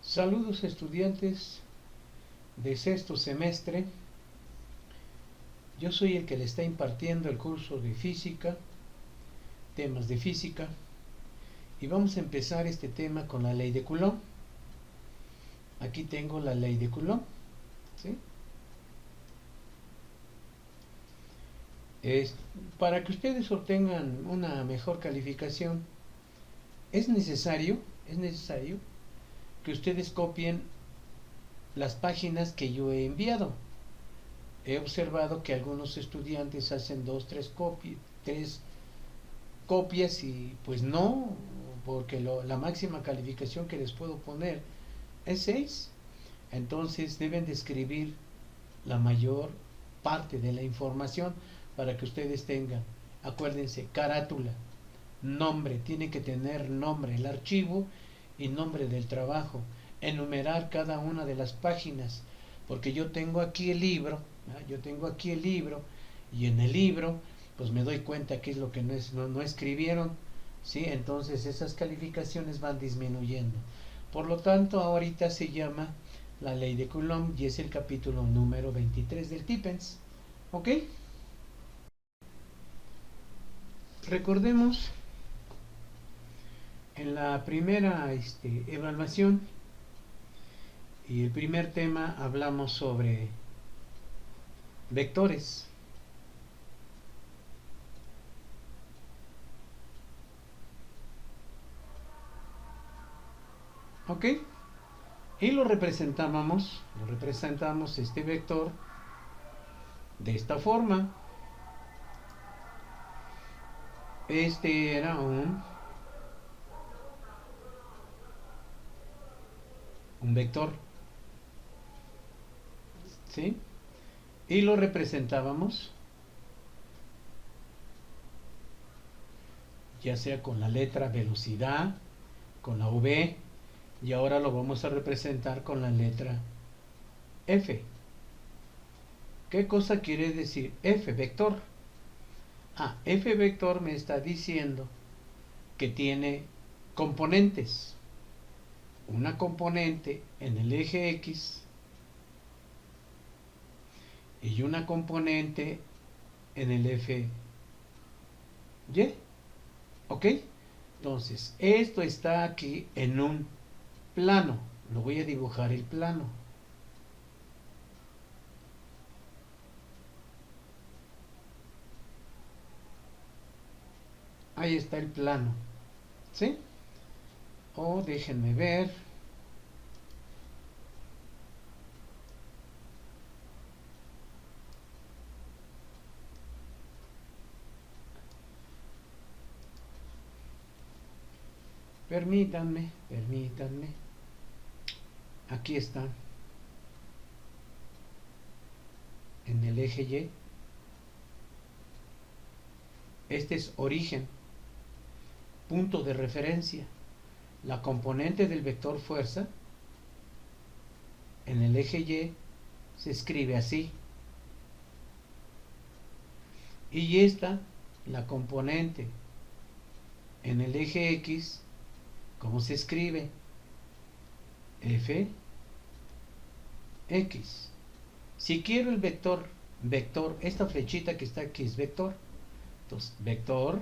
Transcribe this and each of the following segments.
Saludos estudiantes de sexto semestre. Yo soy el que le está impartiendo el curso de física, temas de física, y vamos a empezar este tema con la ley de Coulomb. Aquí tengo la ley de Coulomb, ¿sí? Para que ustedes obtengan una mejor calificación, es necesario que ustedes copien las páginas que yo he enviado. He observado que algunos estudiantes hacen tres copias y pues no, porque la máxima calificación que les puedo poner es 6. Entonces deben de escribir la mayor parte de la información para que ustedes tengan. Acuérdense, carátula, nombre, tiene que tener nombre el archivo y nombre del trabajo. Enumerar cada una de las páginas, porque yo tengo aquí el libro, y en el libro pues me doy cuenta qué es lo que no escribieron, ¿sí? Entonces esas calificaciones van disminuyendo. Por lo tanto, ahorita se llama la ley de Coulomb y es el capítulo número 23 del TIPENS. ¿Ok? Recordemos, en la primera evaluación y el primer tema hablamos sobre vectores. ¿Ok? Y lo representamos este vector de esta forma. Este era un vector, ¿sí? Y lo representábamos ya sea con la letra velocidad, con la V, y ahora lo vamos a representar con la letra F. ¿Qué cosa quiere decir F vector? F vector me está diciendo que tiene componentes. Una componente en el eje X y una componente en el eje Y. ¿Ok? Entonces, esto está aquí en un plano. Lo voy a dibujar el plano. Ahí está el plano. ¿Sí? O déjenme ver. Permítanme. Aquí está. En el eje Y. Este es origen. Punto de referencia. La componente del vector fuerza en el eje Y se escribe así. Y esta, la componente en el eje X, ¿cómo se escribe? F X. Si quiero el vector, esta flechita que está aquí es vector. Entonces, vector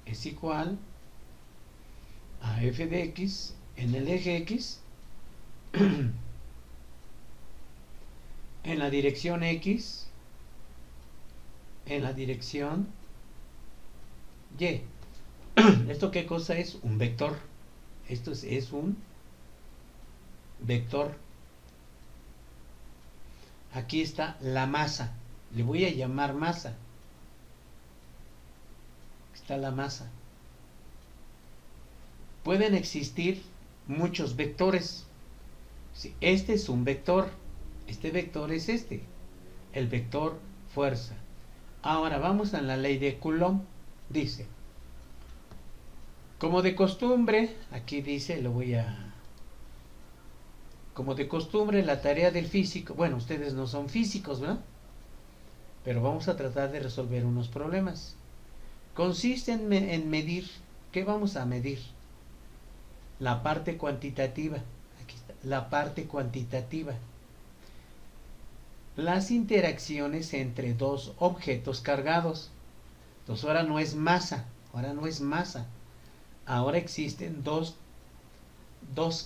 es igual a f de x en el eje X en la dirección X en la dirección Y. ¿Esto qué cosa es? Un vector. Esto es un vector. Aquí está la masa. Le voy a llamar masa. Está la masa. Pueden existir muchos vectores. Este es un vector. Este vector es el vector fuerza. Ahora vamos a la ley de Coulomb. Dice, como de costumbre, aquí dice, como de costumbre, la tarea del físico, bueno, ustedes no son físicos, ¿verdad? Pero vamos a tratar de resolver unos problemas. Consiste en medir. ¿Qué vamos a medir? la parte cuantitativa. Aquí está, la parte cuantitativa. Las interacciones entre dos objetos cargados. Entonces ahora no es masa, ahora existen dos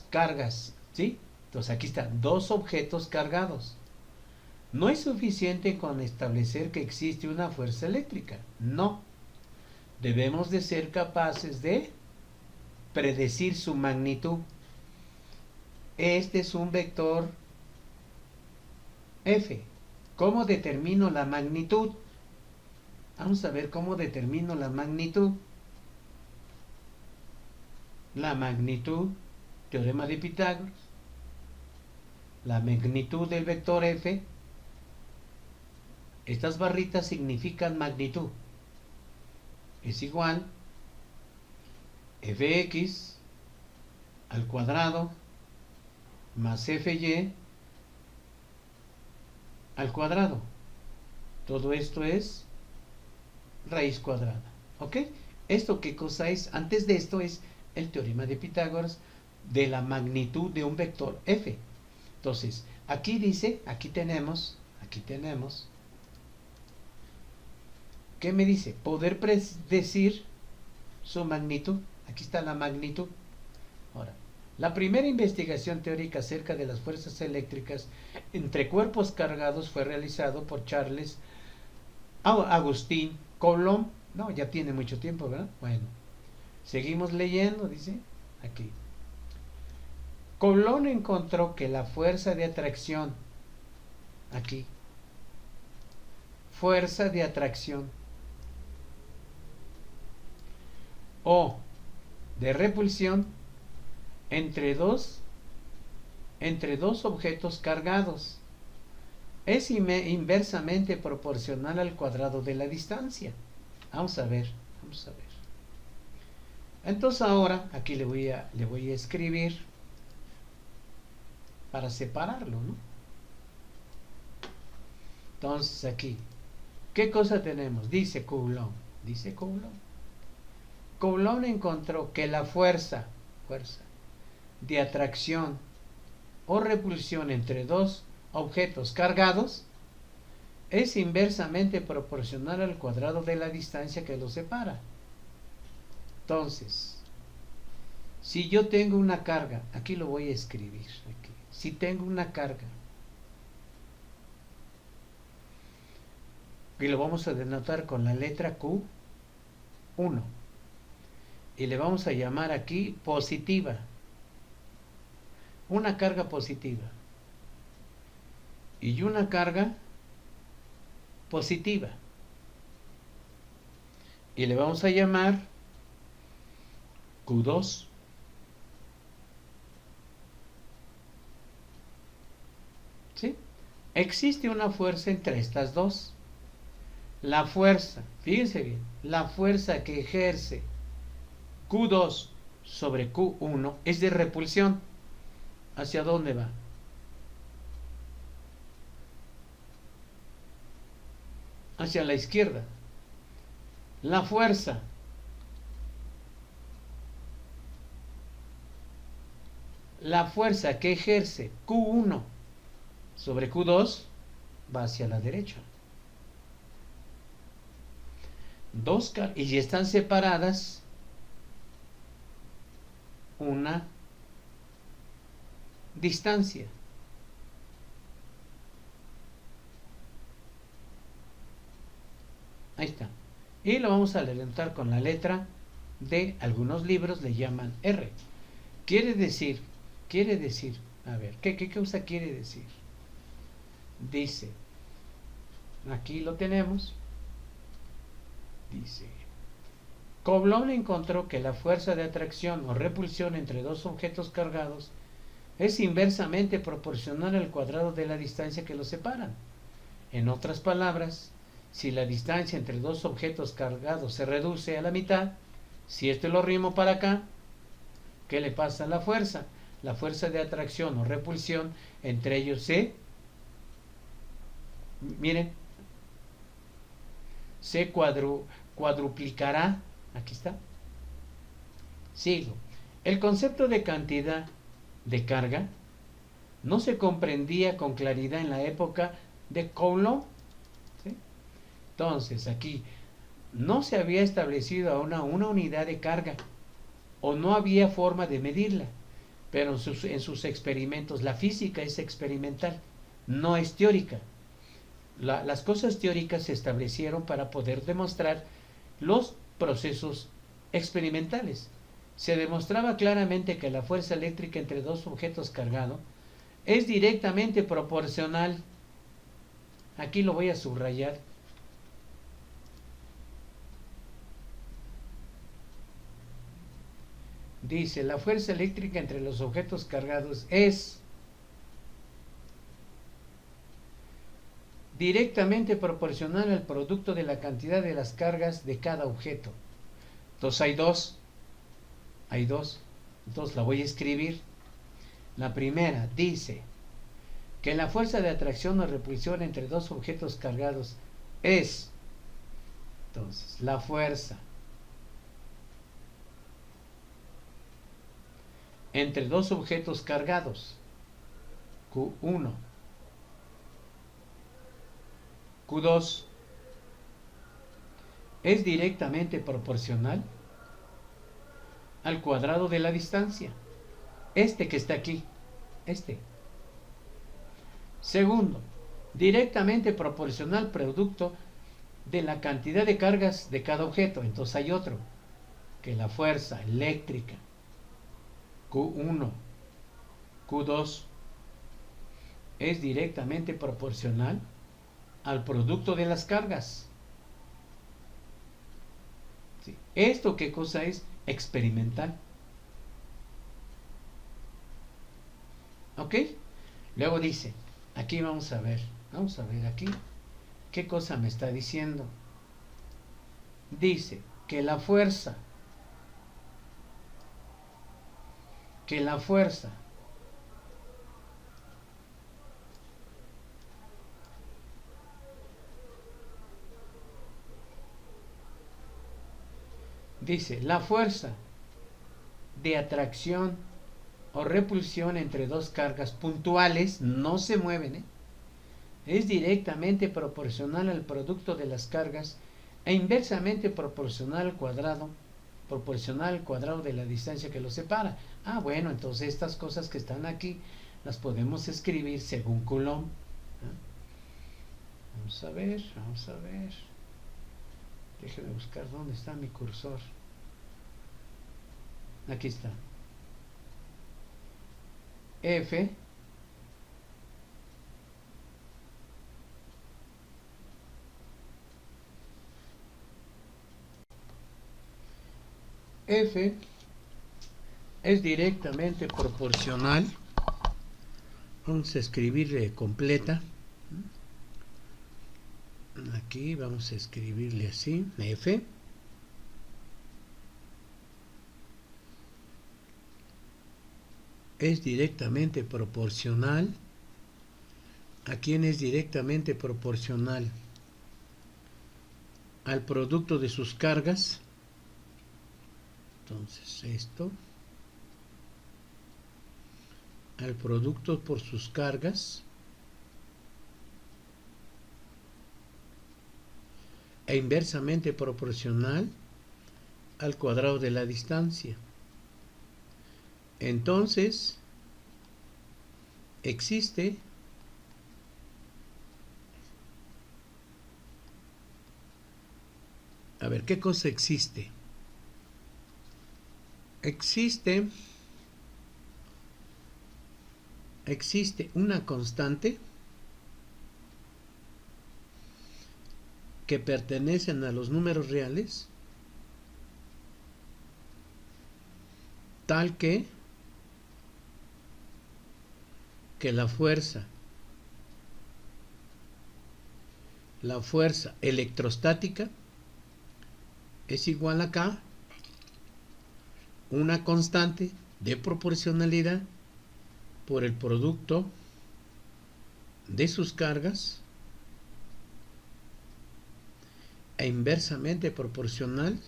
cargas, ¿sí? Entonces aquí están dos objetos cargados. No es suficiente con establecer que existe una fuerza eléctrica, no. Debemos de ser capaces de predecir su magnitud. Este es un vector F. ¿Cómo determino la magnitud? Vamos a ver cómo determino la magnitud. La magnitud, teorema de Pitágoras. La magnitud del vector F. Estas barritas significan magnitud. Es igual Fx al cuadrado más Fy al cuadrado. Todo esto es raíz cuadrada. ¿Ok? ¿Esto qué cosa es? Antes de esto es el teorema de Pitágoras de la magnitud de un vector F. Entonces, aquí dice, aquí tenemos, ¿qué me dice? Poder predecir su magnitud. Aquí está la magnitud. Ahora, la primera investigación teórica acerca de las fuerzas eléctricas entre cuerpos cargados fue realizado por Charles Agustín Coulomb. No, ya tiene mucho tiempo, ¿verdad? Bueno, seguimos leyendo, dice aquí. Coulomb encontró que la fuerza de atracción, aquí, fuerza de atracción o de repulsión entre dos objetos cargados es inversamente proporcional al cuadrado de la distancia. Vamos a ver. Entonces ahora aquí le voy a escribir para separarlo, ¿no? Entonces aquí, ¿qué cosa tenemos? Dice Coulomb. Coulomb encontró que la fuerza de atracción o repulsión entre dos objetos cargados es inversamente proporcional al cuadrado de la distancia que los separa. Entonces, si yo tengo una carga, aquí lo voy a escribir, aquí. Si tengo una carga, y lo vamos a denotar con la letra Q1, y le vamos a llamar aquí positiva, una carga positiva, y una carga positiva, y le vamos a llamar Q2. ¿Sí? Existe una fuerza entre estas dos. La fuerza, fíjense bien, la fuerza que ejerce Q2 sobre Q1 es de repulsión. ¿Hacia dónde va? Hacia la izquierda. La fuerza que ejerce Q1 sobre Q2 va hacia la derecha. Y están separadas una distancia. Ahí está. Y lo vamos a levantar con la letra D. Algunos libros le llaman R. Quiere decir, a ver, ¿qué cosa quiere decir? Dice, aquí lo tenemos, dice, Coulomb encontró que la fuerza de atracción o repulsión entre dos objetos cargados es inversamente proporcional al cuadrado de la distancia que los separan. En otras palabras, si la distancia entre dos objetos cargados se reduce a la mitad, si esto lo rimo para acá, ¿qué le pasa a la fuerza? La fuerza de atracción o repulsión entre ellos se cuadruplicará. Aquí está. Sigo. El concepto de cantidad de carga no se comprendía con claridad en la época de Coulomb, ¿sí? Entonces, aquí no se había establecido aún una unidad de carga o no había forma de medirla, pero en sus experimentos, la física es experimental, no es teórica. Las cosas teóricas se establecieron para poder demostrar los procesos experimentales. Se demostraba claramente que la fuerza eléctrica entre dos objetos cargados es directamente proporcional. Aquí lo voy a subrayar. Dice, la fuerza eléctrica entre los objetos cargados es directamente proporcional al producto de la cantidad de las cargas de cada objeto. Entonces hay dos. Entonces la voy a escribir. La primera dice que la fuerza de atracción o repulsión entre dos objetos cargados es, entonces, la fuerza entre dos objetos cargados, Q1, Q2, es directamente proporcional al cuadrado de la distancia. Este que está aquí, este. Segundo, directamente proporcional al producto de la cantidad de cargas de cada objeto. Entonces hay otro, que la fuerza eléctrica Q1, Q2 es directamente proporcional al producto de las cargas. ¿Sí? ¿Esto qué cosa es? Experimental. ¿Ok? Luego dice, aquí vamos a ver aquí, ¿qué cosa me está diciendo? Dice que la fuerza dice, la fuerza de atracción o repulsión entre dos cargas puntuales no se mueven, es directamente proporcional al producto de las cargas e inversamente proporcional al cuadrado de la distancia que los separa. Ah, bueno, entonces estas cosas que están aquí las podemos escribir según Coulomb. Vamos a ver. Déjeme buscar dónde está mi cursor. Aquí está. F es directamente proporcional. Vamos a escribirle completa. Aquí vamos a escribirle así, F. Es directamente proporcional. ¿A quién es directamente proporcional? Al producto de sus cargas. Entonces esto al producto por sus cargas e inversamente proporcional al cuadrado de la distancia. Entonces existe a ver, ¿qué cosa existe? Existe una constante que pertenecen a los números reales, tal que la fuerza electrostática es igual a K, una constante de proporcionalidad por el producto de sus cargas e inversamente proporcional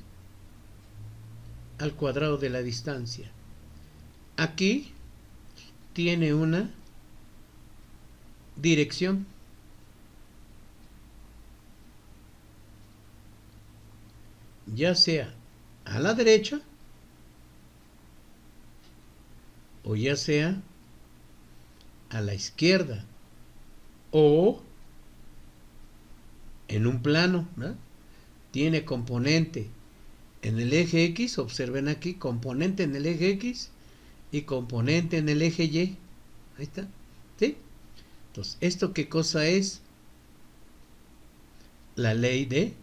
al cuadrado de la distancia. aquí tiene una dirección. Ya sea a la derecha o ya sea a la izquierda o en un plano, ¿verdad? Tiene componente en el eje X, observen aquí, componente en el eje X y componente en el eje Y. Ahí está, ¿sí? Entonces, ¿esto qué cosa es? La ley de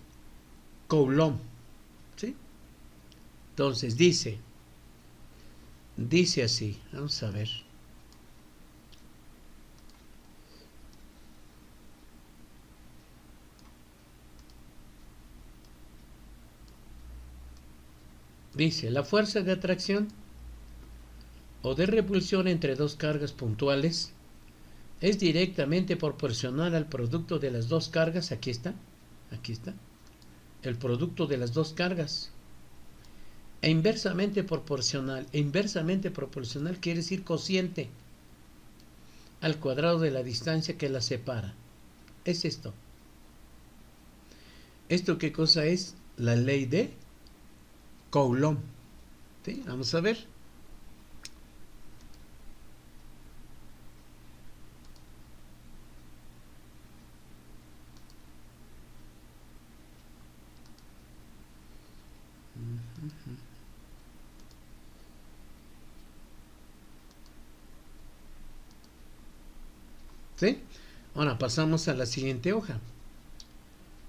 Coulomb, ¿sí? Entonces dice así, vamos a ver. Dice, la fuerza de atracción o de repulsión entre dos cargas puntuales es directamente proporcional al producto de las dos cargas. Aquí está, el producto de las dos cargas. E inversamente proporcional. E inversamente proporcional quiere decir cociente al cuadrado de la distancia que las separa. Es esto. ¿Esto qué cosa es? La ley de Coulomb. ¿Sí? Vamos a ver. ¿Sí? Ahora pasamos a la siguiente hoja.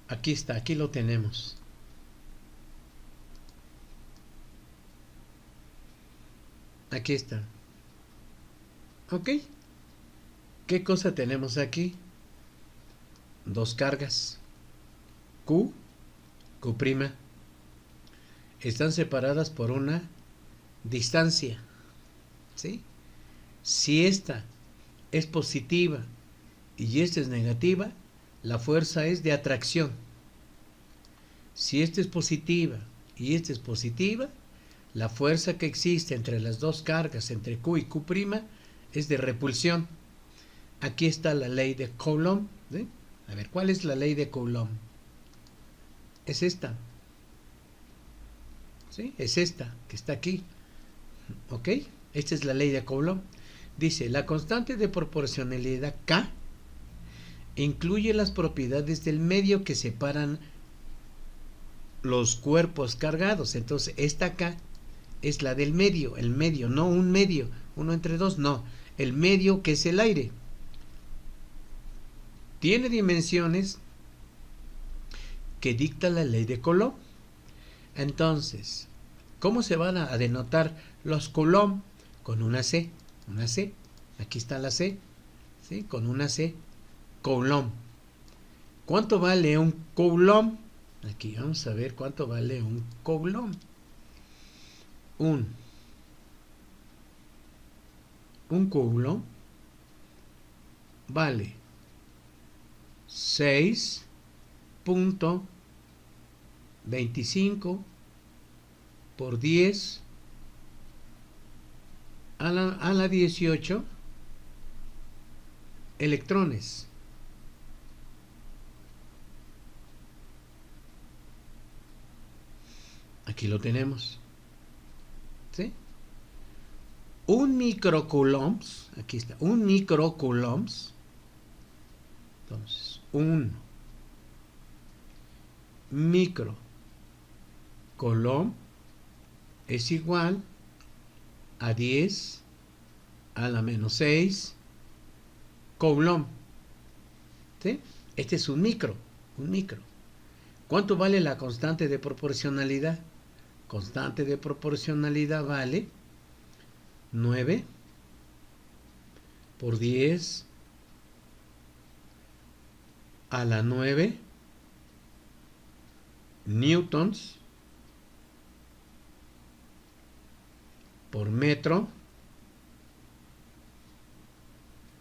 Aquí está, aquí lo tenemos. Aquí está. ¿Ok? ¿Qué cosa tenemos aquí? Dos cargas. Q, Q'. Están separadas por una distancia. ¿Sí? Si esta es positiva y esta es negativa, la fuerza es de atracción. Si esta es positiva y esta es positiva, la fuerza que existe entre las dos cargas, entre Q y Q', es de repulsión. Aquí está la ley de Coulomb, ¿sí? A ver, ¿cuál es la ley de Coulomb? Es esta. ¿Sí? Es esta, que está aquí. ¿Ok? Esta es la ley de Coulomb. Dice, la constante de proporcionalidad K incluye las propiedades del medio que separan los cuerpos cargados. Entonces, esta K es la del medio, el medio, no un medio, uno entre dos, no. El medio que es el aire. Tiene dimensiones que dicta la ley de Coulomb. Entonces, ¿cómo se van a denotar los Coulomb? Con una C, aquí está la C, ¿sí? Con una C, Coulomb. ¿Cuánto vale un Coulomb? Aquí vamos a ver cuánto vale un Coulomb. Un Coulomb vale 6.25 por 10 a la 18 electrones. Aquí lo tenemos. ¿Sí? Un microcoulomb, aquí está, un microcoulomb. Entonces, un microcoulomb es igual a 10 a la menos 6 Coulomb. ¿Sí? Este es un micro. ¿Cuánto vale la constante de proporcionalidad? Constante de proporcionalidad vale 9 por 10 a la 9 newtons por metro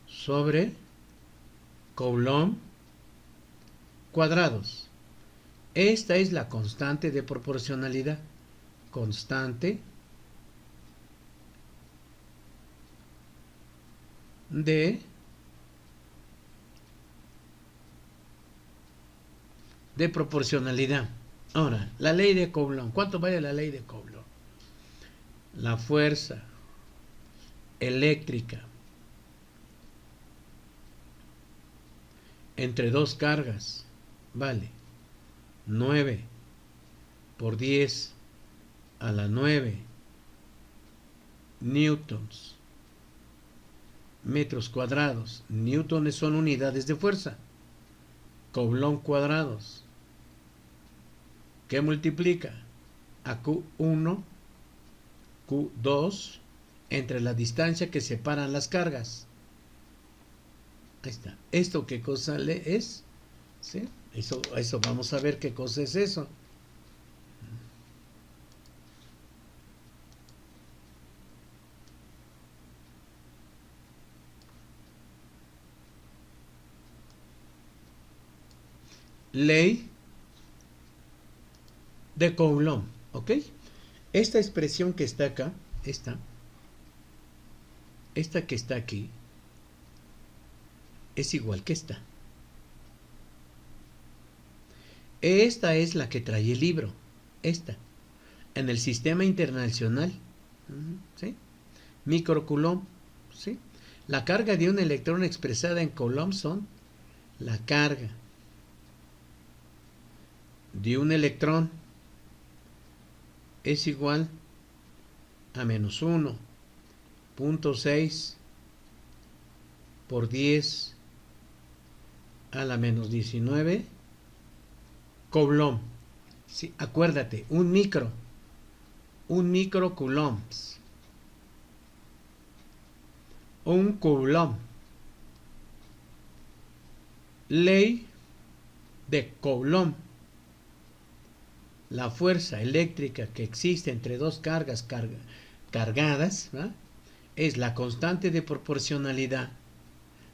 sobre Coulomb cuadrados. Esta es la constante de proporcionalidad. Constante de proporcionalidad. Ahora, la ley de Coulomb. ¿Cuánto vale la ley de Coulomb? La fuerza eléctrica entre dos cargas vale 9 por 10 a la 9 newtons metros cuadrados. Newtones son unidades de fuerza. Coulomb cuadrados. ¿Qué multiplica? A Q1, Q2, entre la distancia que separan las cargas. Ahí está. ¿Esto qué cosa es? ¿Sí? Eso vamos a ver qué cosa es eso. Ley de Coulomb, ¿ok? Esta expresión que está acá, esta que está aquí, es igual que esta. Esta es la que trae el libro, esta, en el sistema internacional, ¿sí? Microcoulomb, ¿sí? La carga de un electrón expresada en Coulomb son la carga de un electrón es igual a menos 1.6 por 10 a la menos 19 Coulomb. Sí, acuérdate, un microcoulombs. Un Coulomb. Ley de Coulomb. La fuerza eléctrica que existe entre dos cargas cargadas, ¿verdad?, es la constante de proporcionalidad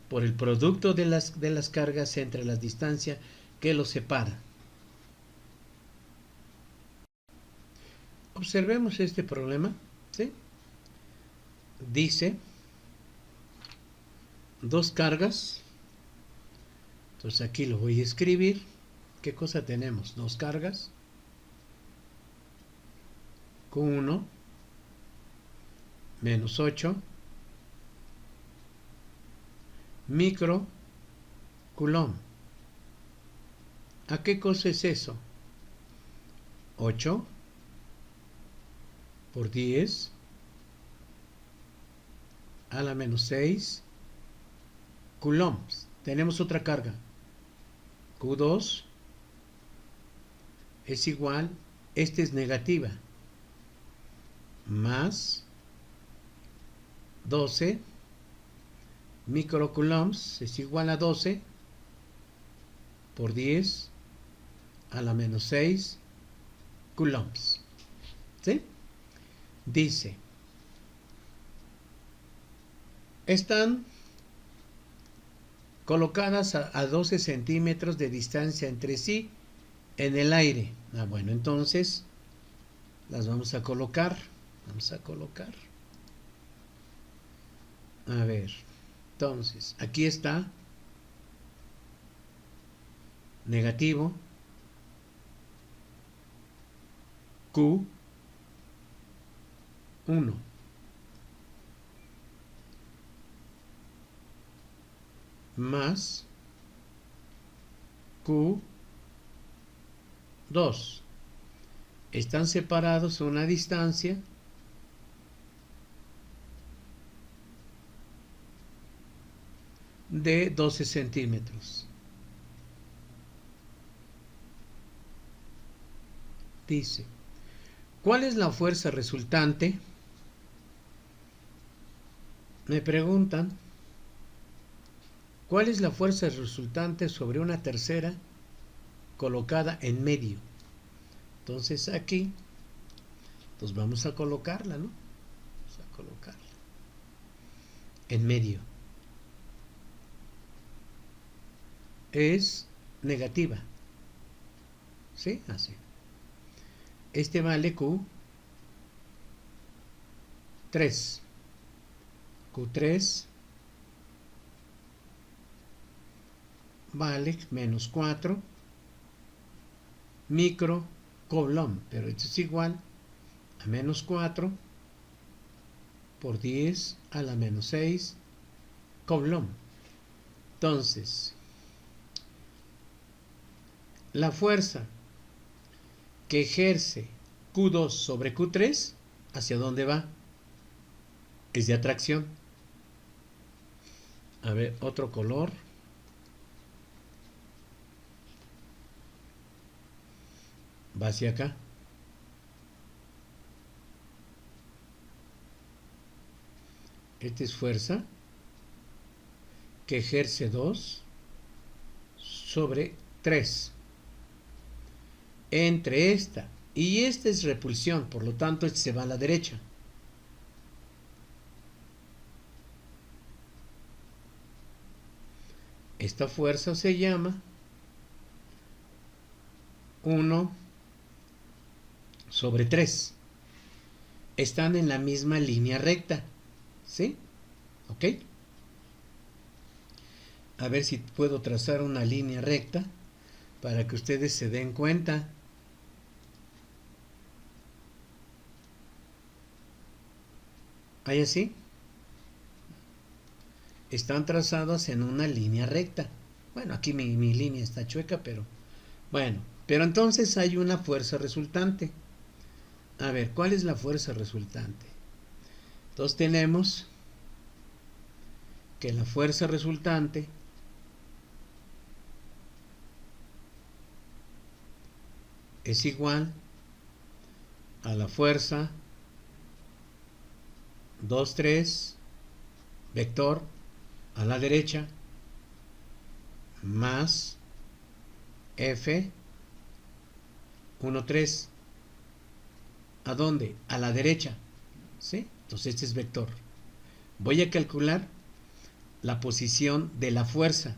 por el producto de las cargas entre las distancias que los separan. Observemos este problema, ¿sí? Dice dos cargas. Entonces aquí lo voy a escribir. ¿Qué cosa tenemos? Dos cargas. Q1 menos 8 micro Coulomb. ¿A qué cosa es eso? 8 por 10 a la menos 6 coulombs. Tenemos otra carga. Q2 es igual, esta es negativa, más 12 microcoulombs es igual a 12 por 10 a la menos 6 coulombs. ¿Sí? Dice, están colocadas a 12 centímetros de distancia entre sí en el aire. Bueno, entonces las vamos a colocar. A ver, entonces, aquí está negativo Q1 más Q2. Están separados a una distancia de 12 centímetros. Dice, ¿cuál es la fuerza resultante? Me preguntan, ¿cuál es la fuerza resultante sobre una tercera colocada en medio? Entonces aquí, pues vamos a colocarla, ¿no? Vamos a colocarla en medio. Es negativa, ¿sí? Así. Este vale Q3. Q3 vale menos 4 micro coulomb, pero esto es igual a menos 4 por 10 a la menos 6 coulomb. Entonces, la fuerza que ejerce Q2 sobre Q3, ¿hacia dónde va? Es de atracción. A ver, otro color. Va hacia acá. Esta es fuerza que ejerce 2 sobre 3. Entre esta y esta es repulsión, por lo tanto este se va a la derecha. Esta fuerza se llama 1 sobre 3. Están en la misma línea recta. ¿Sí? ¿Ok? A ver si puedo trazar una línea recta para que ustedes se den cuenta. ¿Hay así? Están trazados en una línea recta. Bueno, aquí mi línea está chueca, pero bueno. Pero entonces hay una fuerza resultante. A ver, ¿cuál es la fuerza resultante? Entonces tenemos que la fuerza resultante es igual a la fuerza 2, 3, vector a la derecha, más F 1, 3. ¿A dónde? A la derecha. ¿Sí? Entonces este es vector. Voy a calcular la posición de la fuerza.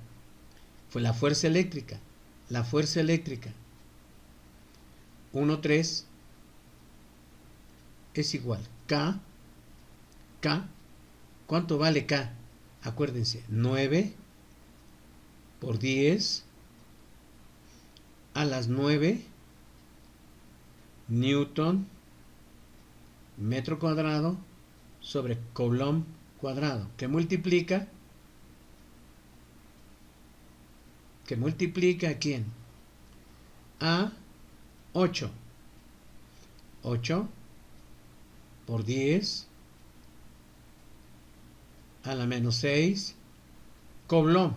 Fue la fuerza eléctrica. La fuerza eléctrica 1, 3 es igual K. ¿Cuánto vale K? Acuérdense, 9 por 10 a las 9 Newton metro cuadrado sobre coulomb cuadrado, que multiplica ¿a quién? A 8 por 10 a la menos 6 coulomb.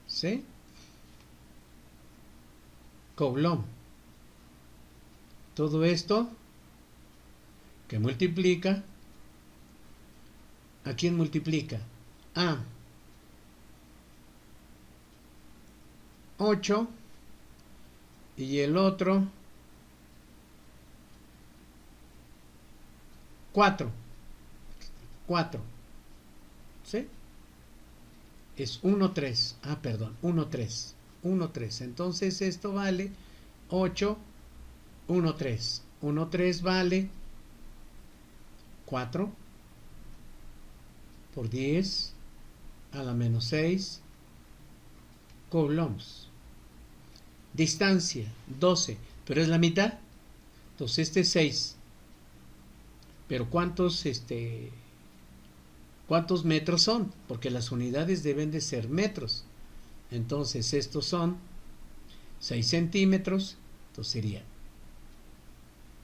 ¿Sí? Coulomb. Todo esto que multiplica, ¿a quién multiplica? A 8 y el otro 4. ¿Sí? Es 1, 3. Perdón, 1, 3. Entonces esto vale 8, 1, 3. 1, 3 vale 4 por 10 a la menos 6 coulombs. Distancia 12, pero es la mitad. Entonces este es 6. Pero ¿cuántos metros son? Porque las unidades deben de ser metros. Entonces estos son 6 centímetros. Entonces sería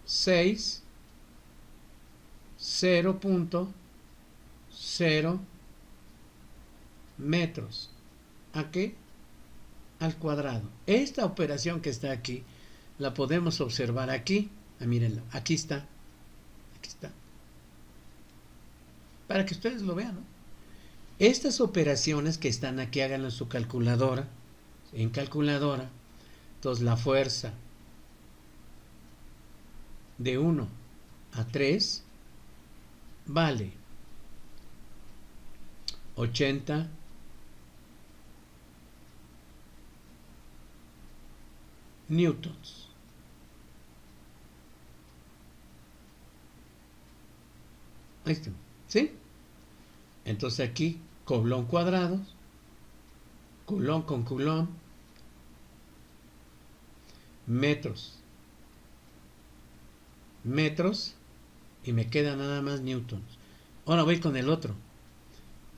6, 0.0 metros. ¿A qué? Al cuadrado. Esta operación que está aquí la podemos observar aquí. Mírenla, aquí está. Para que ustedes lo vean, ¿no? Estas operaciones que están aquí, háganlo en su calculadora. Entonces la fuerza de 1 a 3 vale 80 newtons. Ahí está. ¿Sí? Entonces aquí, Coulomb cuadrados, Coulomb con Coulomb, metros, metros, y me queda nada más newtons. Ahora voy con el otro.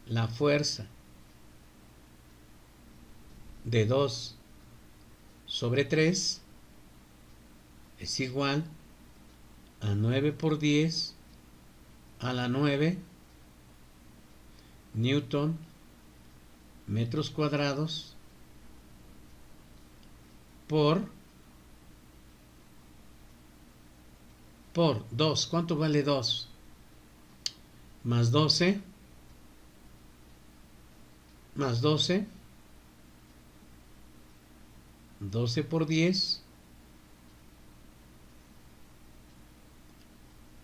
La fuerza de 2 sobre 3 es igual a 9 por 10 a la 9 newton metros cuadrados por 2. ¿Cuánto vale 2? Más 12, más 12, 12 por 10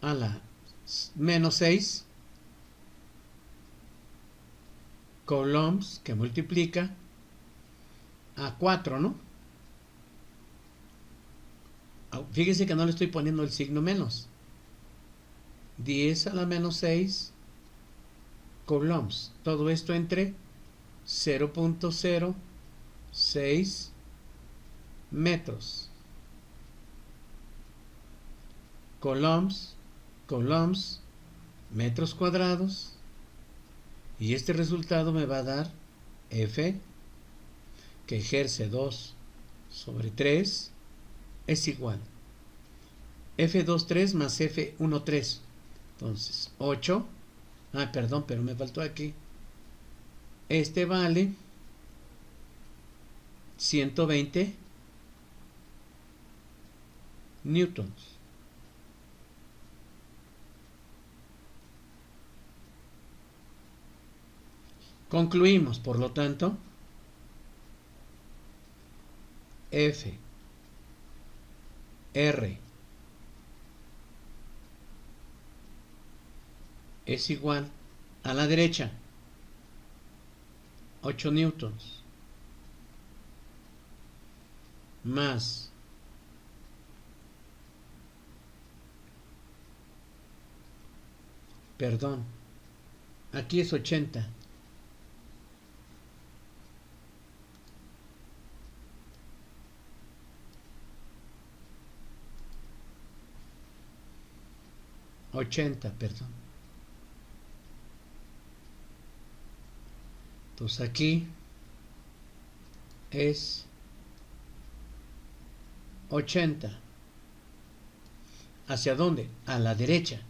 a la menos 6 coulombs, que multiplica a 4, ¿no? Fíjese que no le estoy poniendo el signo menos. 10 a la menos 6 coulombs. Todo esto entre 0.06 metros. Coulombs, coulombs, metros cuadrados. Y este resultado me va a dar F, que ejerce 2 sobre 3, es igual F23 más F13. Entonces, 8. Perdón, pero me faltó aquí. Este vale 120 newtons. Concluimos, por lo tanto, F, R es igual a la derecha 8 newtons más aquí es 80 perdón. Entonces aquí es 80. ¿Hacia dónde? A la derecha.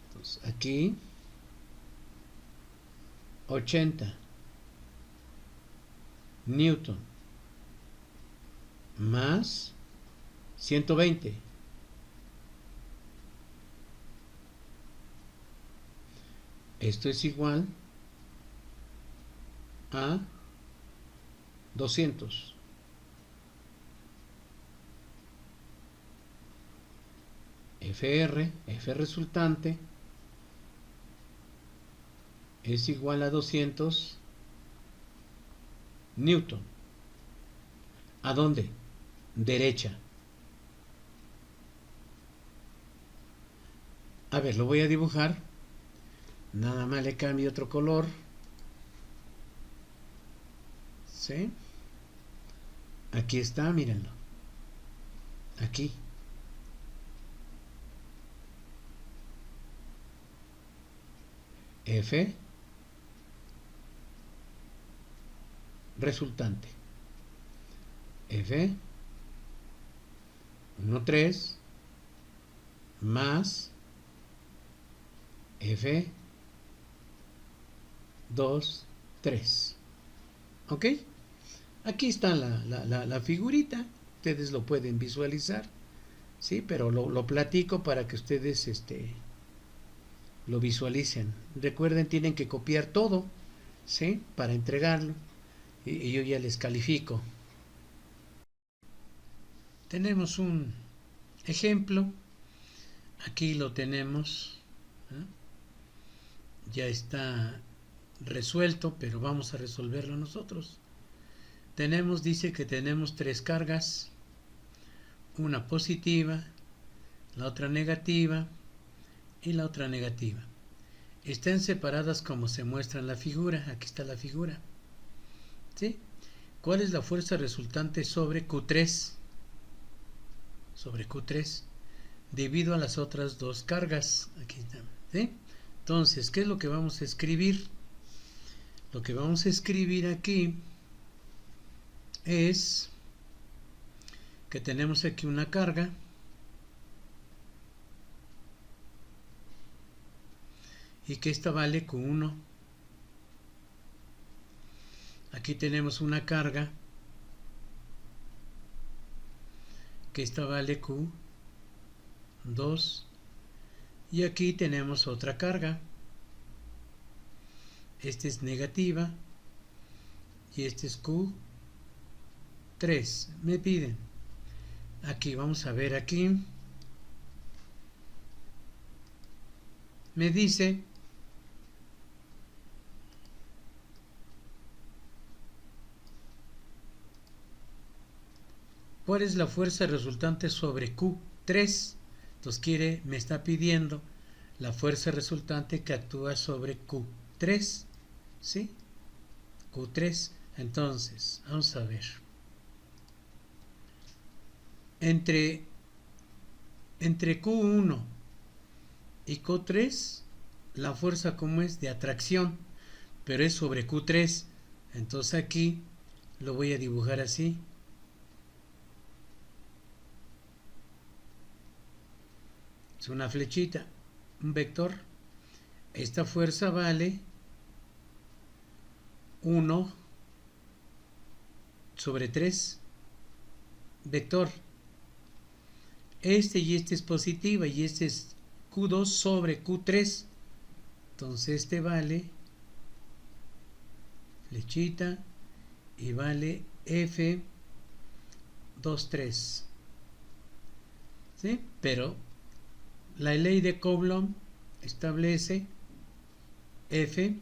Entonces aquí 80 newton más 120. Esto es igual a 200. F resultante es igual a 200 newton. ¿A dónde? Derecha. A ver, lo voy a dibujar. Nada más le cambio otro color. ¿Sí? Aquí está, mírenlo. Aquí. F resultante. F 13 más F 3. ¿Ok? Aquí está la figurita. Ustedes lo pueden visualizar. Sí, pero lo platico para que ustedes lo visualicen. Recuerden, tienen que copiar todo, ¿sí? Para entregarlo. Y yo ya les califico. Tenemos un ejemplo. Aquí lo tenemos. Ya está resuelto, pero vamos a resolverlo nosotros. Dice que tenemos 3 cargas, una positiva, la otra negativa y la otra negativa. Están separadas como se muestra en la figura. Aquí está la figura. ¿Sí? ¿Cuál es la fuerza resultante sobre Q3? Sobre Q3 debido a las otras dos cargas. Aquí está. ¿Sí? Entonces, ¿qué es lo que vamos a escribir? Lo que vamos a escribir aquí es que tenemos aquí una carga y que esta vale Q1. Aquí tenemos una carga que esta vale Q2 y aquí tenemos otra carga. Esta es negativa y este es Q3. Me piden aquí, vamos a ver aquí, me dice ¿cuál es la fuerza resultante sobre Q3? Entonces me está pidiendo la fuerza resultante que actúa sobre Q3. ¿Sí? Q3. Entonces, vamos a ver. Entre Q1 y Q3, la fuerza como es de atracción, pero es sobre Q3. Entonces aquí lo voy a dibujar así. Es una flechita, un vector. Esta fuerza vale 1 sobre 3, vector. Este y este es positiva y este es Q2 sobre Q3. Entonces este vale, flechita, y vale F23. ¿Sí? Pero la ley de Coulomb establece F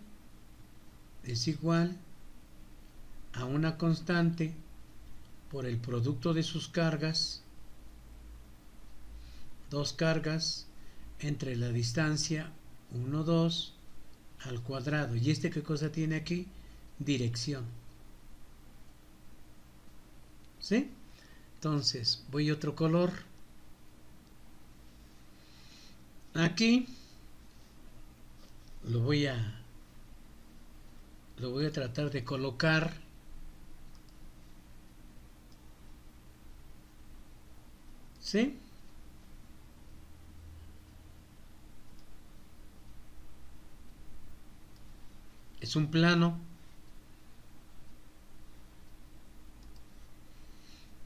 es igual a una constante por el producto de sus cargas, dos cargas, entre la distancia 1, 2 al cuadrado. ¿Y este qué cosa tiene aquí? Dirección. ¿Sí? Entonces, voy a otro color. Aquí lo voy a tratar de colocar ¿sí? Es un plano.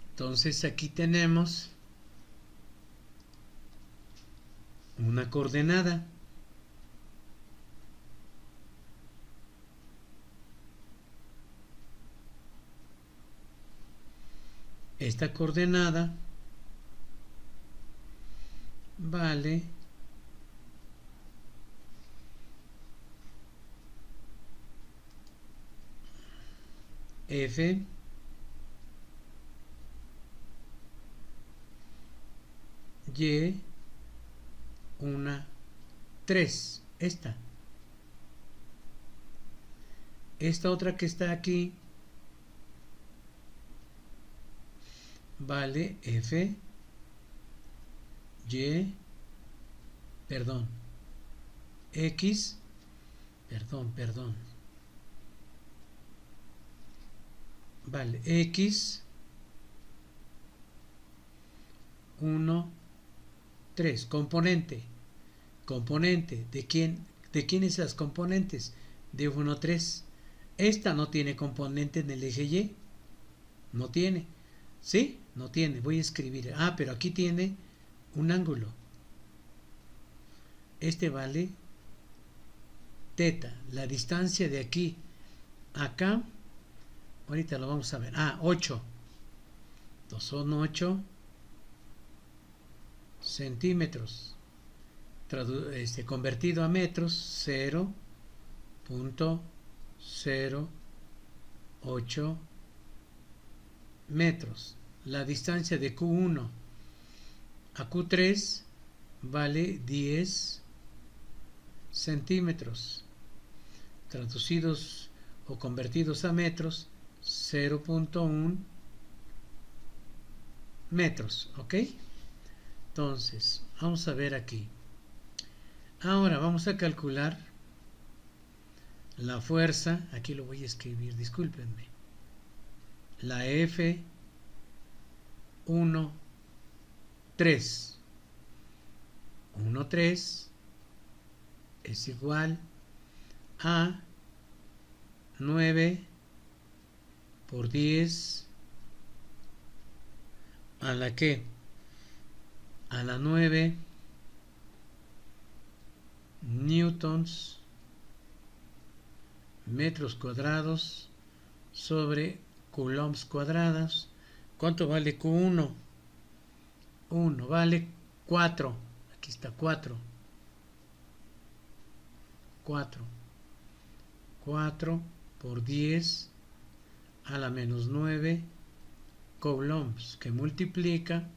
Entonces aquí tenemos una coordenada. Esta coordenada vale F Y 1, 3. Esta otra que está aquí vale F Y X vale X 1, 3. Componente. ¿De quién es las componentes? De 1, 3. Esta no tiene componente en el eje Y. No tiene. ¿Sí? No tiene. Voy a escribir. Pero aquí tiene un ángulo. Este vale teta. La distancia de aquí a acá. Ahorita lo vamos a ver. 8. Entonces son 8 centímetros. Convertido a metros, 0.08 metros. La distancia de Q1 a Q3 vale 10 centímetros. Traducidos o convertidos a metros, 0.1 metros, ¿ok? Entonces, vamos a ver aquí. Ahora vamos a calcular la fuerza, aquí lo voy a escribir, discúlpenme. La F 1, 3. 1, 3 es igual a 9 por 10 a la que a la 9 newtons metros cuadrados sobre coulombs cuadrados. ¿Cuánto vale Q1? 1 vale 4. Aquí está 4. 4 por 10 a la menos 9 coulombs, que multiplica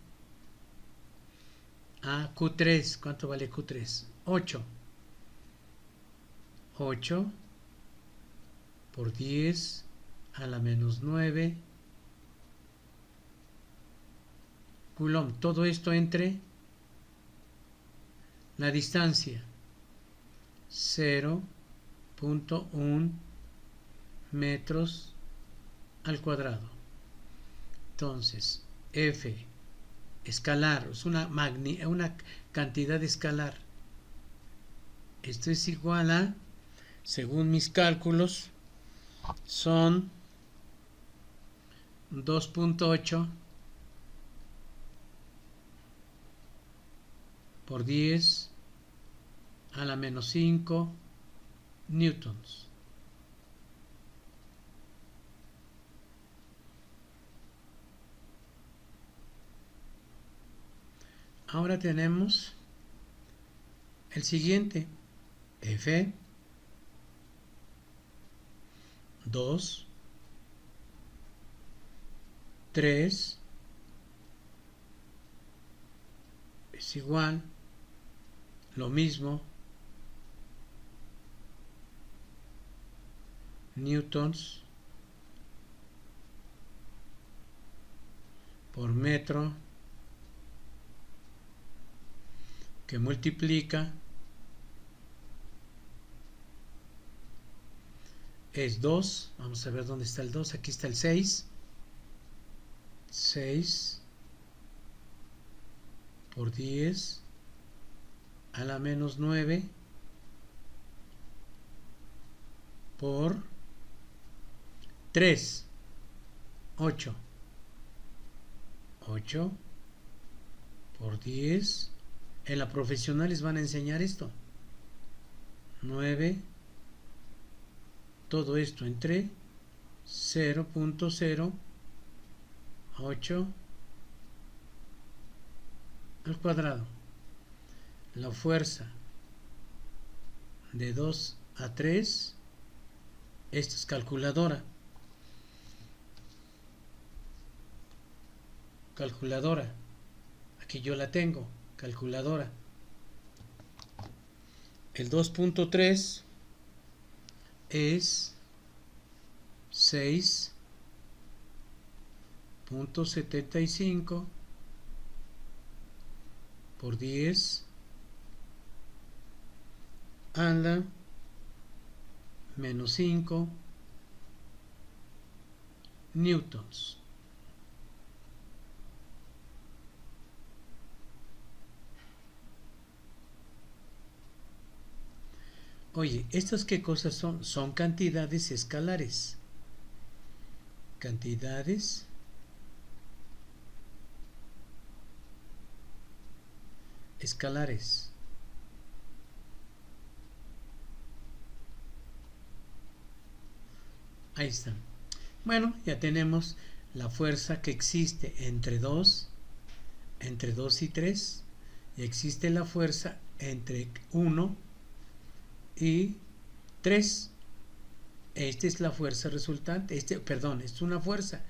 a Q3. ¿Cuánto vale Q3? 8. 8 por 10 a la menos 9 coulomb. Todo esto entre la distancia 0.1 metros al cuadrado. Entonces, F escalar es una cantidad escalar. Esto es igual a, según mis cálculos, son 2.8 por 10 a la menos 5 newtons. Ahora tenemos el siguiente, F 2, 3 es igual, lo mismo, newtons por metro, que multiplica es 2. Vamos a ver dónde está el 2. Aquí está el 6. 6 por 10 a la menos 9 por 3. 8. 8 por 10. En la profesional les van a enseñar esto. 9. Todo esto entre 0.08 al cuadrado. La fuerza de 2 a 3. Esta es calculadora. Aquí yo la tengo. Calculadora. El 2.3 es 6.75 por 10 a la menos 5 newtons. Oye, ¿estas qué cosas son? Son cantidades escalares. Cantidades escalares. Ahí está. Bueno, ya tenemos la fuerza que existe entre 2 y 3. Y existe la fuerza entre 1 y 3. Esta es la fuerza resultante. Perdón, es una fuerza.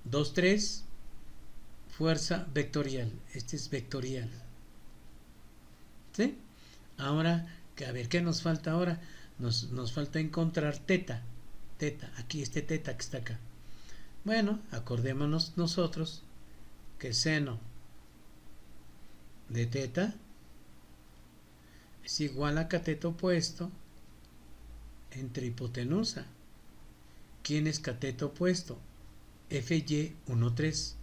2, 3, fuerza vectorial. Este es vectorial. ¿Sí? Ahora A ver, ¿qué nos falta ahora? Nos falta encontrar teta. Teta, aquí este teta que está acá. Bueno, acordémonos nosotros que seno de teta es igual a cateto opuesto entre hipotenusa. ¿Quién es cateto opuesto? FY13.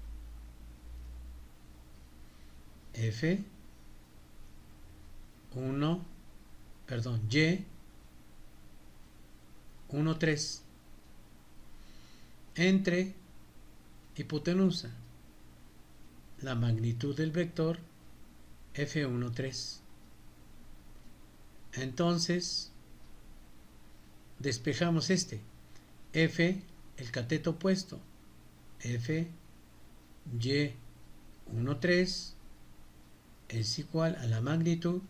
Y13 entre hipotenusa, la magnitud del vector F13. Entonces despejamos este F, el cateto opuesto, FY13 es igual a la magnitud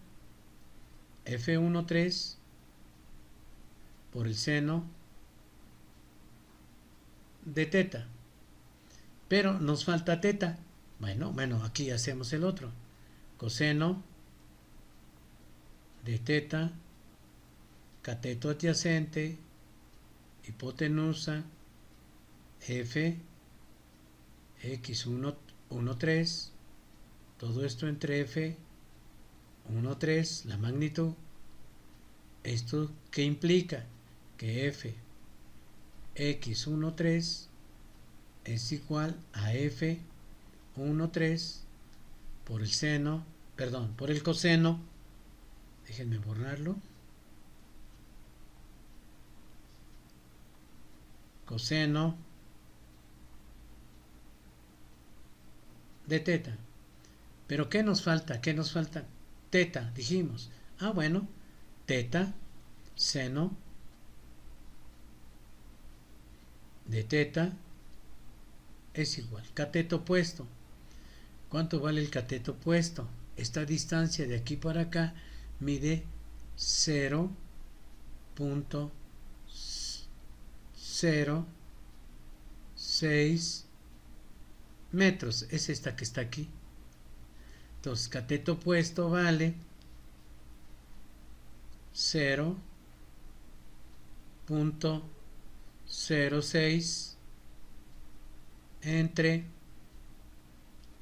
F13 por el seno de teta. Pero nos falta teta. Bueno, aquí hacemos el otro. Coseno de teta, cateto adyacente, hipotenusa, F, X13, todo esto entre F13, la magnitud. ¿Esto qué implica? Que F, X13 es igual a F13 por el seno, por el coseno, déjenme borrarlo, coseno de teta. Pero ¿qué nos falta? Teta, dijimos. Bueno, teta, seno de teta es igual. Cateto opuesto. ¿Cuánto vale el cateto opuesto? Esta distancia de aquí para acá mide 0.06 metros. Es esta que está aquí. Entonces, cateto opuesto vale 0.06 entre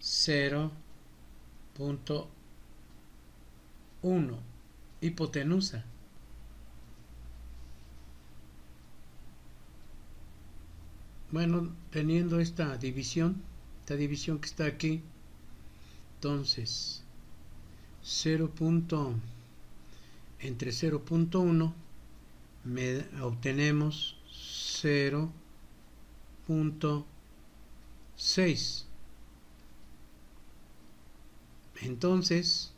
0.1 hipotenusa. Bueno, teniendo esta división que está aquí, entonces 0. Entre 0.1 obtenemos 0.6. Entonces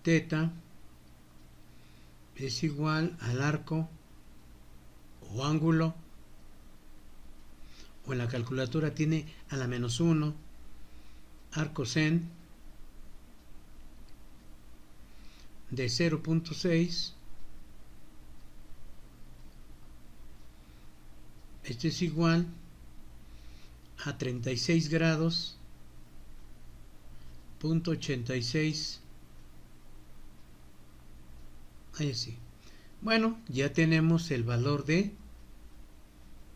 teta es igual al arco o ángulo, o en la calculadora tiene a la -1, arco sen de 0.6. Esto es igual a 36 grados, .86. Ahí sí. Bueno, ya tenemos el valor de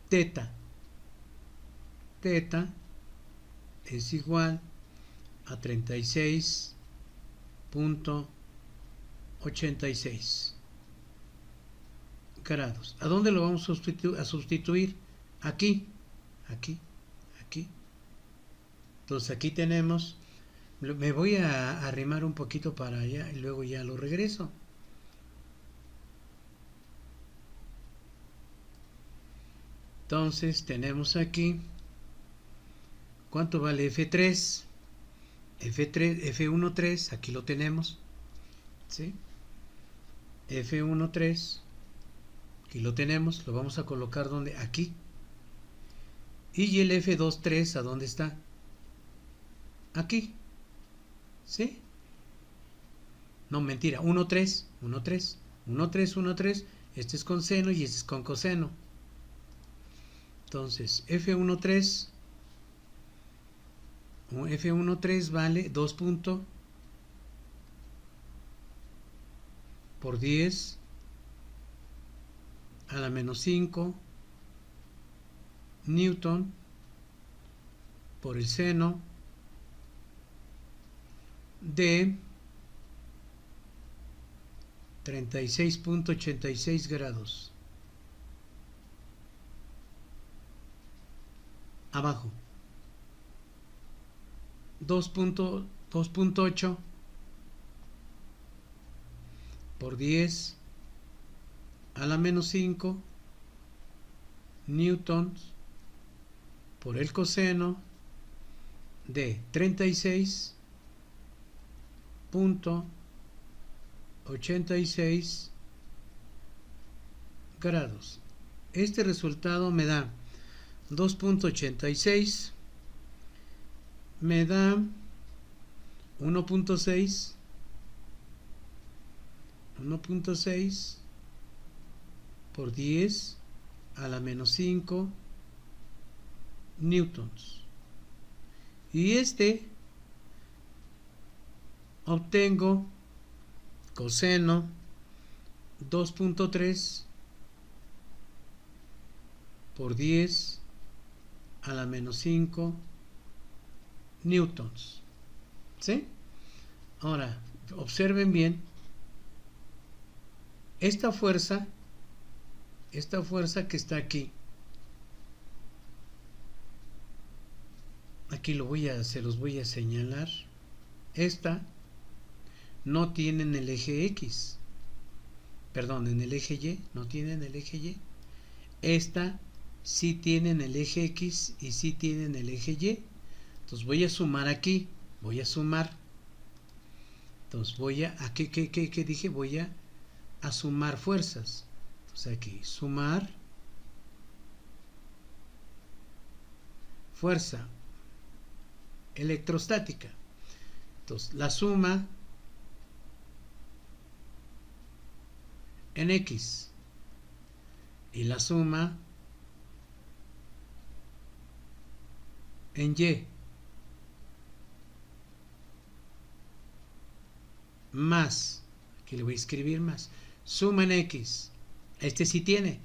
teta. Teta es igual a 36.86 grados. ¿A dónde lo vamos a sustituir? Aquí. Entonces aquí tenemos, me voy a arrimar un poquito para allá y luego ya lo regreso. Entonces tenemos aquí, ¿cuánto vale F3? F13, aquí lo tenemos, ¿sí? F13, aquí lo tenemos, lo vamos a colocar donde, aquí. Y el F23, ¿a dónde está? Aquí, ¿sí? No, mentira, 1,3, este es con seno y este es con coseno. Entonces, F13 vale 2. por 10 a la menos 5 newton por el seno de 36.86 grados. Abajo 2.8 por 10 a la menos 5 newtons por el coseno de 36.86 grados. Este resultado me da 2.86, me da 1.6 por 10 a la menos 5 newtons. Y obtengo coseno 2.3 por 10 a la menos 5 newtons. ¿Sí? Ahora, observen bien. Esta fuerza que está aquí, se los voy a señalar. Esta no tiene en el eje X, perdón, en el eje Y, no tiene en el eje Y. Esta sí tiene en el eje X y sí tiene en el eje Y. Entonces voy a sumar aquí, voy a sumar. Entonces ¿qué dije? Voy a sumar fuerzas. Entonces aquí, sumar fuerza electrostática. Entonces la suma en X y la suma en Y más, aquí le voy a escribir más, suma en X, este sí tiene.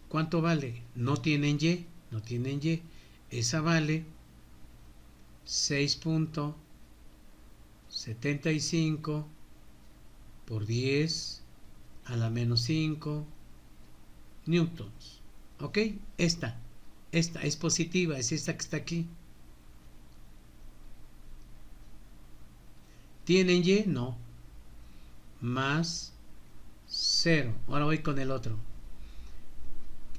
¿Cuánto vale? No tiene en Y, esa vale 6.75 por 10 a la menos 5 newtons. ¿Ok? Esta es positiva, es esta que está aquí. ¿Tienen Y? No. Más 0. Ahora voy con el otro.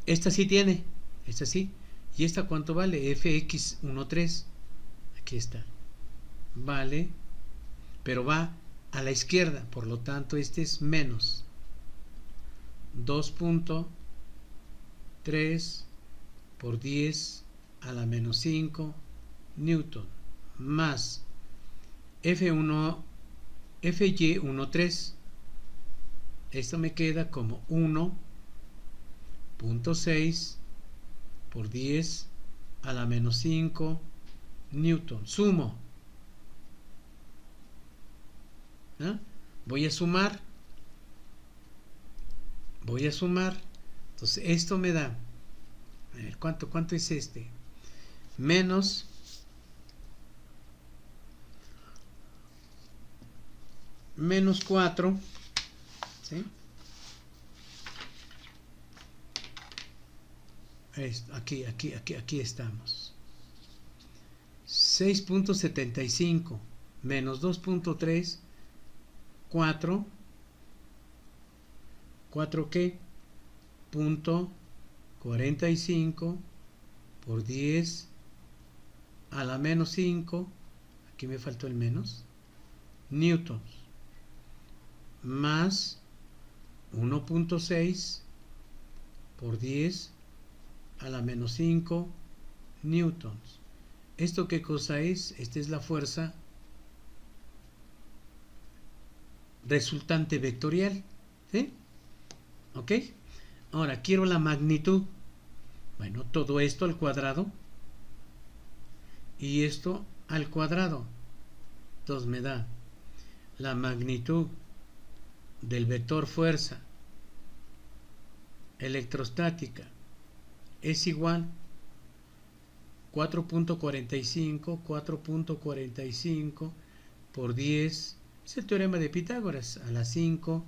Esta sí tiene, esta sí. ¿Y esta cuánto vale? fx13. Aquí está. Vale, pero va a la izquierda, por lo tanto este es menos 2.3 por 10 a la menos 5 newton más fy13. Esto me queda como 1.6 por 10 a la menos 5 newton. Sumo. ¿Ah? Voy a sumar. Entonces esto me da, a ver, ¿cuánto es este? Menos menos 4, ¿sí? Aquí estamos. 6.75 menos 2.3, 4 ¿qué? Punto 45 por 10 a la menos 5, aquí me faltó el menos, newtons, más 1.6 por 10 a la menos 5 newtons. ¿Esto qué cosa es? Esta es la fuerza resultante vectorial, ¿sí? ¿Ok? Ahora quiero la magnitud. Bueno, todo esto al cuadrado y esto al cuadrado. Entonces me da la magnitud del vector fuerza electrostática es igual 4.45 por 10, es el teorema de Pitágoras, a las 5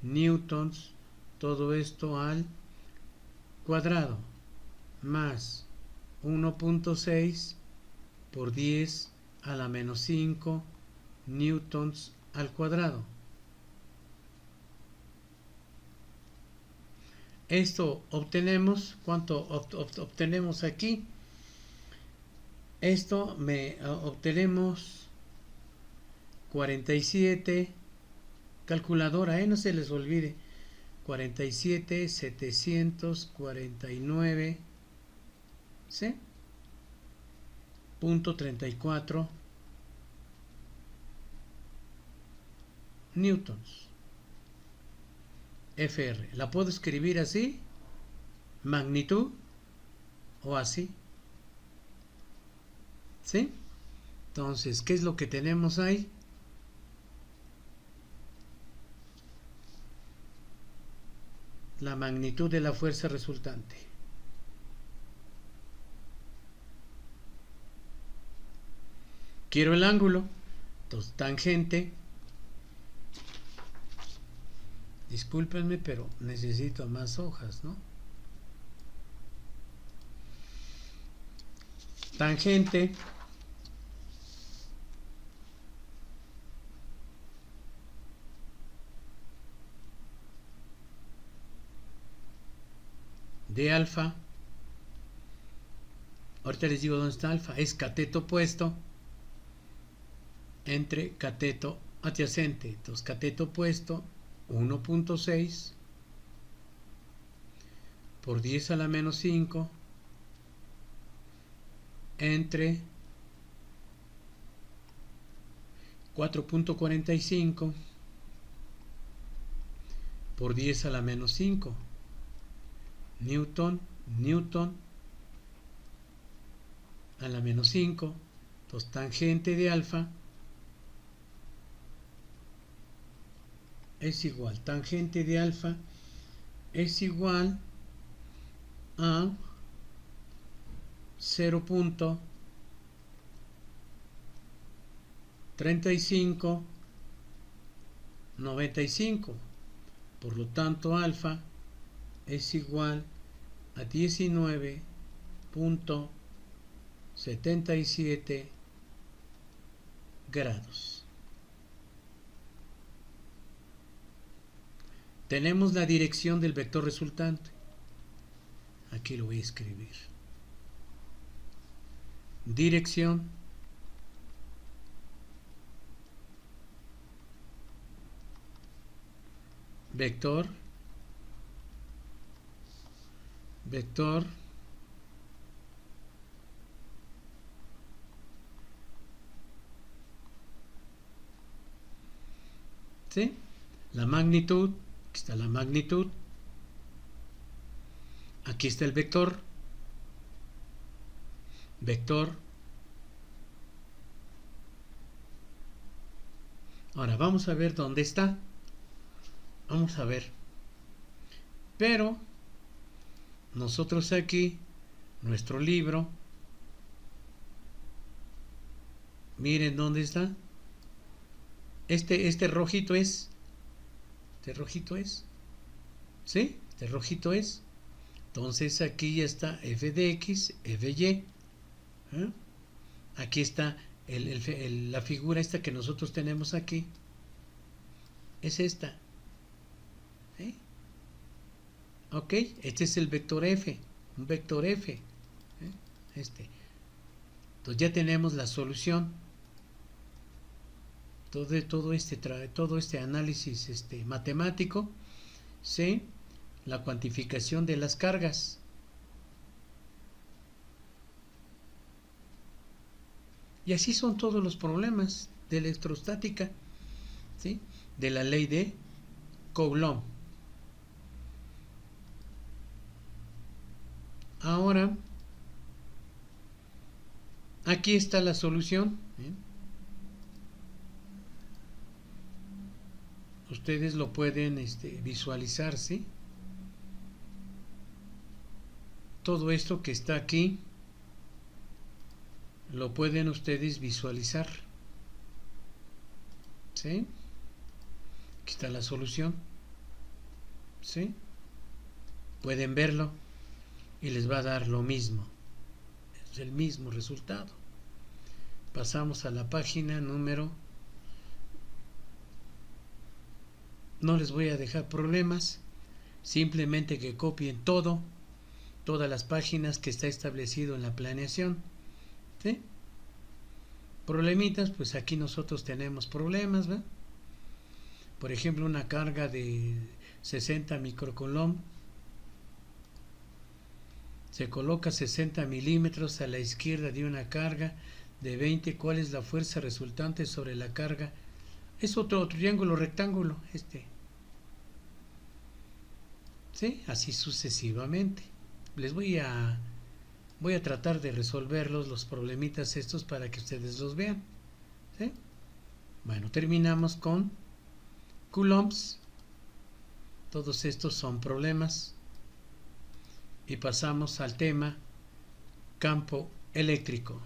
newtons, todo esto al cuadrado, más 1.6 por 10 a la menos 5 newtons al cuadrado. Esto obtenemos, ¿cuánto obtenemos aquí? Esto obtenemos 47, calculadora, no se les olvide, 47,749, ¿sí? .34 newtons. Fr, la puedo escribir así, magnitud, o así, ¿sí? Entonces, ¿qué es lo que tenemos ahí? La magnitud de la fuerza resultante. Quiero el ángulo, entonces tangente, discúlpenme, pero necesito más hojas, ¿no? Tangente de alfa, ahorita les digo dónde está alfa, es cateto opuesto entre cateto adyacente. Entonces cateto opuesto 1.6 por 10 a la menos 5 entre 4.45 por 10 a la menos 5 newton a la menos 5. Entonces tangente de alfa es igual, tangente de alfa es igual a 0.3595. Por lo tanto, alfa es igual a 19.77 grados. Tenemos la dirección del vector resultante. Aquí lo voy a escribir. Dirección vector ¿sí? La magnitud, aquí está la magnitud, aquí está el vector, ahora vamos a ver dónde está, vamos a ver, pero nosotros aquí, nuestro libro, miren dónde está, este rojito es, ¿sí? Este rojito es, entonces aquí ya está f de x, f de y, ¿eh? Aquí está la figura esta que nosotros tenemos aquí, es esta, ¿sí? Ok, este es el vector f, un vector f, ¿eh? Entonces ya tenemos la solución. Todo este análisis matemático, ¿sí? La cuantificación de las cargas. Y así son todos los problemas de electrostática, ¿sí? De la ley de Coulomb. Ahora, aquí está la solución, ¿eh? ustedes lo pueden visualizar, ¿sí? Todo esto que está aquí lo pueden ustedes visualizar, ¿sí? Aquí está la solución, ¿sí? Pueden verlo y les va a dar lo mismo, es el mismo resultado. Pasamos a la página número. No les voy a dejar problemas, simplemente que copien todas las páginas que está establecido en la planeación, ¿sí? Problemitas, pues aquí nosotros tenemos problemas, ¿verdad? Por ejemplo, una carga de 60 microcoulomb se coloca 60 milímetros a la izquierda de una carga de 20. ¿Cuál es la fuerza resultante sobre la carga? Es otro triángulo rectángulo, ¿sí? Así sucesivamente. Les voy a tratar de resolverlos, los problemitas estos, para que ustedes los vean, ¿sí? Bueno, terminamos con coulombs. Todos estos son problemas. Y pasamos al tema campo eléctrico.